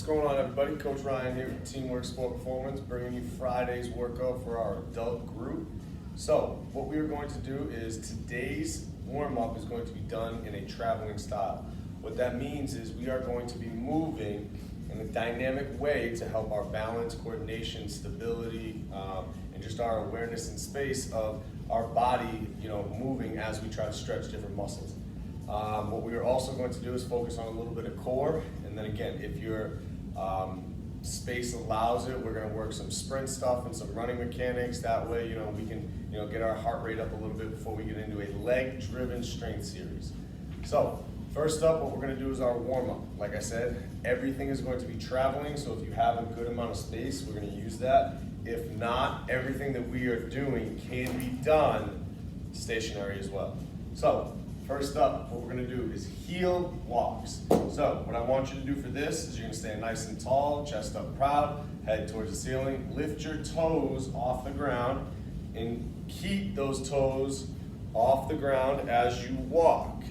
going on, everybody? Coach Ryan here from Teamwork Sport Performance, bringing you Friday's workout for our adult group. So what we are going to do is today's warm-up is going to be done in a traveling style. What that means is we are going to be moving in a dynamic way to help our balance, coordination, stability, and just our awareness in space of our body, moving as we try to stretch different muscles. What we are also going to do is focus on a little bit of core, and then again, if your space allows it, we're going to work some sprint stuff and some running mechanics. That way, we can, get our heart rate up a little bit before we get into a leg-driven strength series. So, first up, what we're going to do is our warm-up. Like I said, everything is going to be traveling, so if you have a good amount of space, we're going to use that. If not, everything that we are doing can be done stationary as well. So, first up, what we're going to do is heel walks. So, what I want you to do for this is you're going to stand nice and tall, chest up proud, head towards the ceiling, lift your toes off the ground, and keep those toes off the ground as you walk.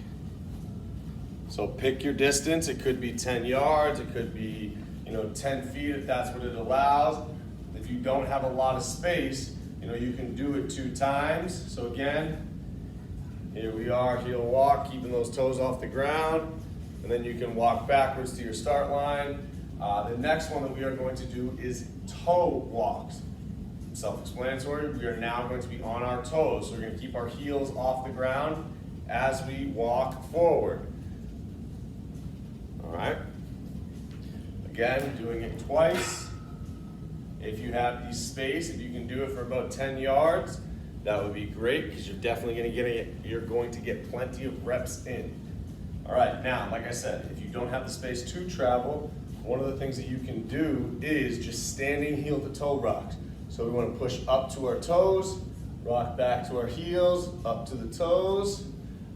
So pick your distance. It could be 10 yards, it could be 10 feet if that's what it allows. If you don't have a lot of space, you can do it 2 times. So again, here we are, heel walk, keeping those toes off the ground, and then you can walk backwards to your start line. The next one that we are going to do is toe walks. Self-explanatory, we are now going to be on our toes. So we're going to keep our heels off the ground as we walk forward. All right. Again, doing it twice. If you have the space, if you can do it for about 10 yards, that would be great because you're definitely going to get it. You're going to get plenty of reps in. All right. Now, like I said, if you don't have the space to travel, one of the things that you can do is just standing heel to toe rocks. So we want to push up to our toes, rock back to our heels, up to the toes.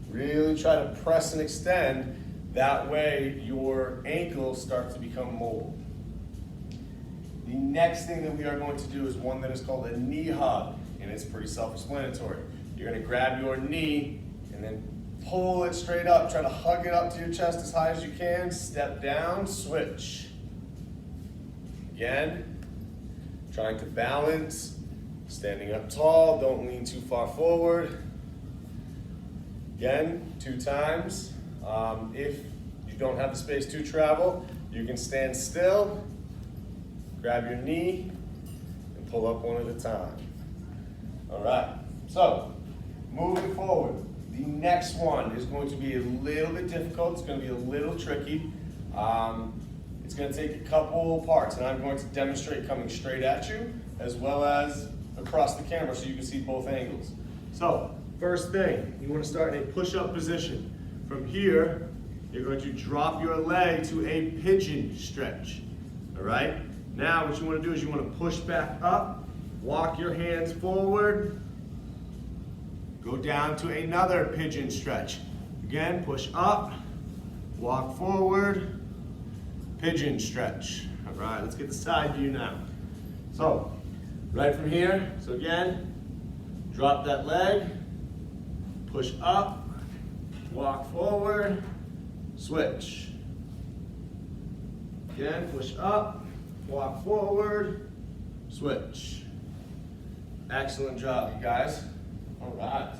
Really try to press and extend. That way your ankles start to become mobile. The next thing that we are going to do is one that is called a knee hug, and it's pretty self-explanatory. You're going to grab your knee and then pull it straight up. Try to hug it up to your chest as high as you can. Step down, switch. Again, trying to balance, standing up tall, don't lean too far forward. Again, 2 times. If you don't have the space to travel, you can stand still, grab your knee, and pull up one at a time. All right, so moving forward, the next one is going to be a little bit difficult. It's going to be a little tricky. It's going to take a couple parts, and I'm going to demonstrate coming straight at you as well as across the camera so you can see both angles. So, first thing, you want to start in a push-up position. From here, you're going to drop your leg to a pigeon stretch. All right? Now, what you want to do is you want to push back up, walk your hands forward, go down to another pigeon stretch. Again, push up, walk forward, pigeon stretch. All right, let's get the side view now. So, right from here, so again, drop that leg, push up, walk forward, switch. Again, push up, walk forward, switch. Excellent job, you guys. All right.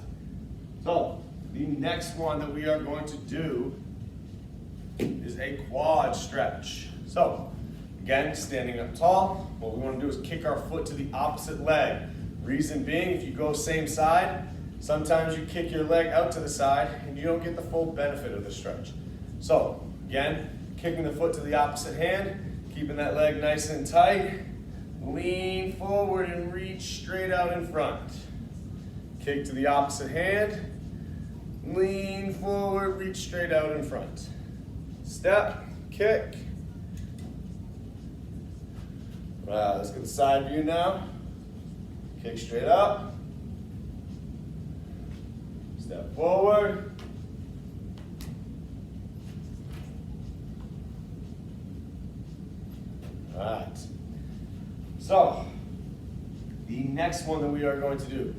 So, the next one that we are going to do is a quad stretch. So, again, standing up tall, what we want to do is kick our foot to the opposite leg. Reason being, if you go same side, sometimes you kick your leg out to the side and you don't get the full benefit of the stretch. So, again, kicking the foot to the opposite hand, keeping that leg nice and tight, lean forward and reach straight out in front. Kick to the opposite hand, lean forward, reach straight out in front. Step, kick. Right, let's get the side view now. Kick straight up. Step forward. All right. So, the next one that we are going to do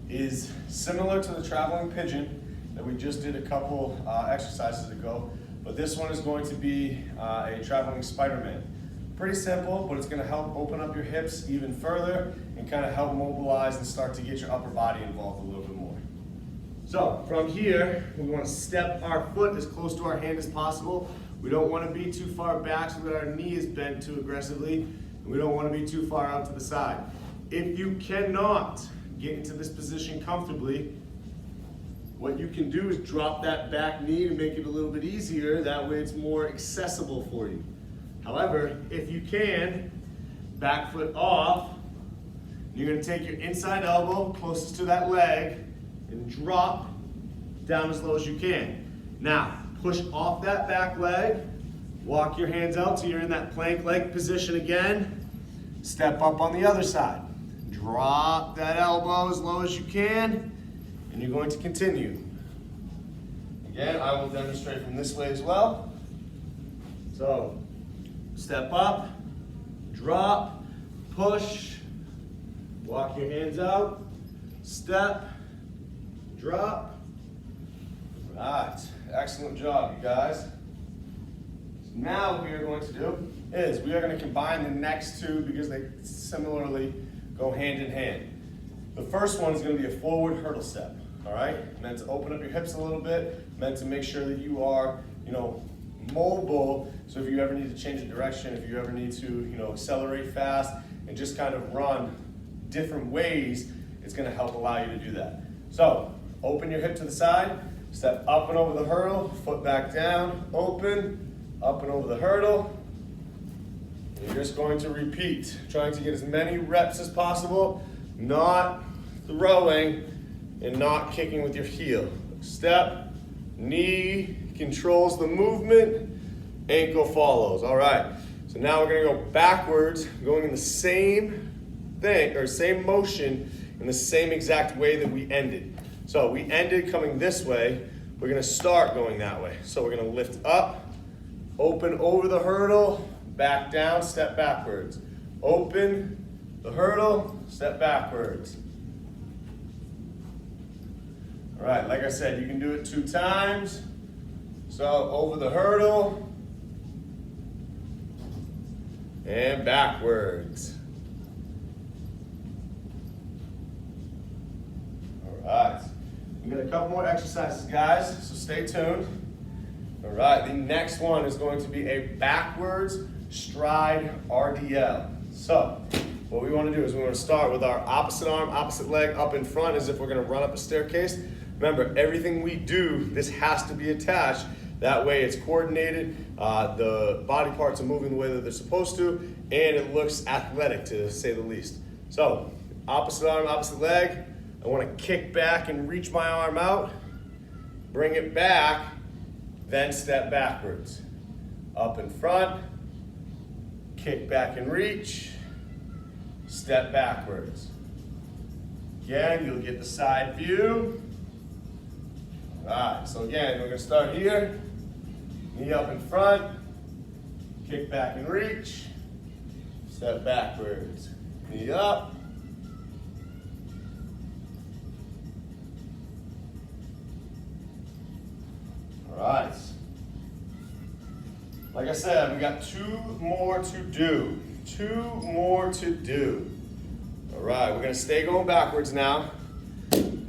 is similar to the traveling pigeon that we just did a couple exercises ago, but this one is going to be a traveling Spider-Man. Pretty simple, but it's gonna help open up your hips even further and kind of help mobilize and start to get your upper body involved a little bit more. So from here, we want to step our foot as close to our hand as possible. We don't want to be too far back so that our knee is bent too aggressively. And we don't want to be too far out to the side. If you cannot get into this position comfortably, what you can do is drop that back knee to make it a little bit easier. That way it's more accessible for you. However, if you can, back foot off, you're going to take your inside elbow closest to that leg and drop down as low as you can. Now, push off that back leg, walk your hands out till you're in that plank leg position again. Step up on the other side. Drop that elbow as low as you can, and you're going to continue. Again, I will demonstrate from this way as well. So, step up, drop, push, walk your hands out, step, drop. All right, excellent job, you guys. So now what we are going to do is we are going to combine the next two because they similarly go hand in hand. The first one is going to be a forward hurdle step, all right? Meant to open up your hips a little bit, meant to make sure that you are, mobile. So if you ever need to change the direction, if you ever need to, accelerate fast and just kind of run different ways, it's going to help allow you to do that. So open your hip to the side, step up and over the hurdle, foot back down, open, up and over the hurdle. And you're just going to repeat, trying to get as many reps as possible, not throwing and not kicking with your heel. Step, knee controls the movement, ankle follows. All right, so now we're gonna go backwards, going in the same thing, or same motion in the same exact way that we ended. So we ended coming this way, we're gonna start going that way. So we're gonna lift up, open over the hurdle, back down, step backwards. Open the hurdle, step backwards. All right, like I said, you can do it 2 times. So over the hurdle and backwards. All right, we've got a couple more exercises, guys, so stay tuned. All right, the next one is going to be a backwards stride RDL. So what we want to do is we want to start with our opposite arm, opposite leg up in front as if we're going to run up a staircase. Remember, everything we do, this has to be attached. That way it's coordinated, the body parts are moving the way that they're supposed to, and it looks athletic to say the least. So, opposite arm, opposite leg. I want to kick back and reach my arm out, bring it back, then step backwards. Up in front, kick back and reach, step backwards. Again, you'll get the side view. All right, so again, we're gonna start here. Knee up in front, kick back and reach, step backwards. Knee up. All right. Like I said, we got 2 more to do. 2 more to do. All right, we're gonna stay going backwards now.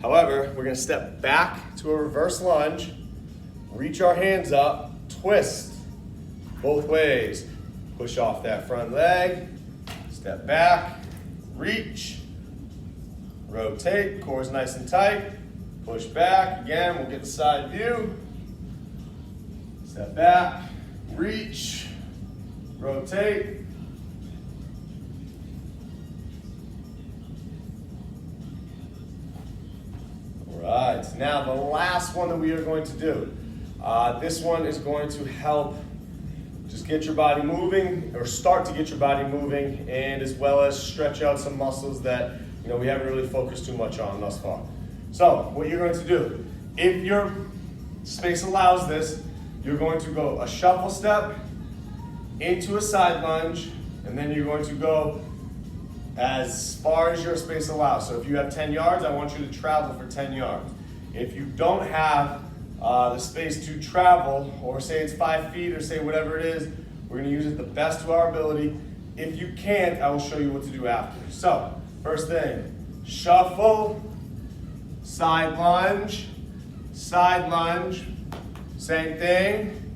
However, we're gonna step back to a reverse lunge, reach our hands up, twist both ways. Push off that front leg, step back, reach, rotate, core's nice and tight, push back, again, we'll get the side view, step back, reach, rotate, Right, now the last one that we are going to do. This one is going to help just get your body moving, or start to get your body moving, and as well as stretch out some muscles that we haven't really focused too much on thus far. So what you're going to do, if your space allows this, you're going to go a shuffle step into a side lunge, and then you're going to go as far as your space allows. So if you have 10 yards, I want you to travel for 10 yards. If you don't have the space to travel, or say it's 5 feet, or say whatever it is, We're gonna use it the best of our ability. If you can't, I will show you what to do after. So, first thing, shuffle, side lunge, same thing,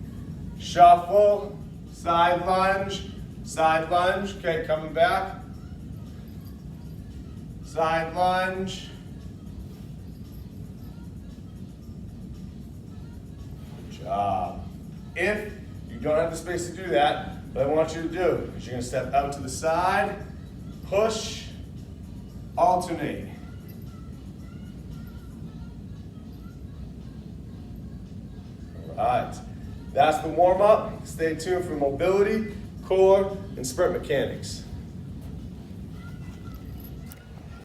shuffle, side lunge, okay, coming back, side lunge, good job. If you don't have the space to do that, what I want you to do is you're gonna step out to the side, push, alternate. All right, that's the warm-up. Stay tuned for mobility, core, and sprint mechanics.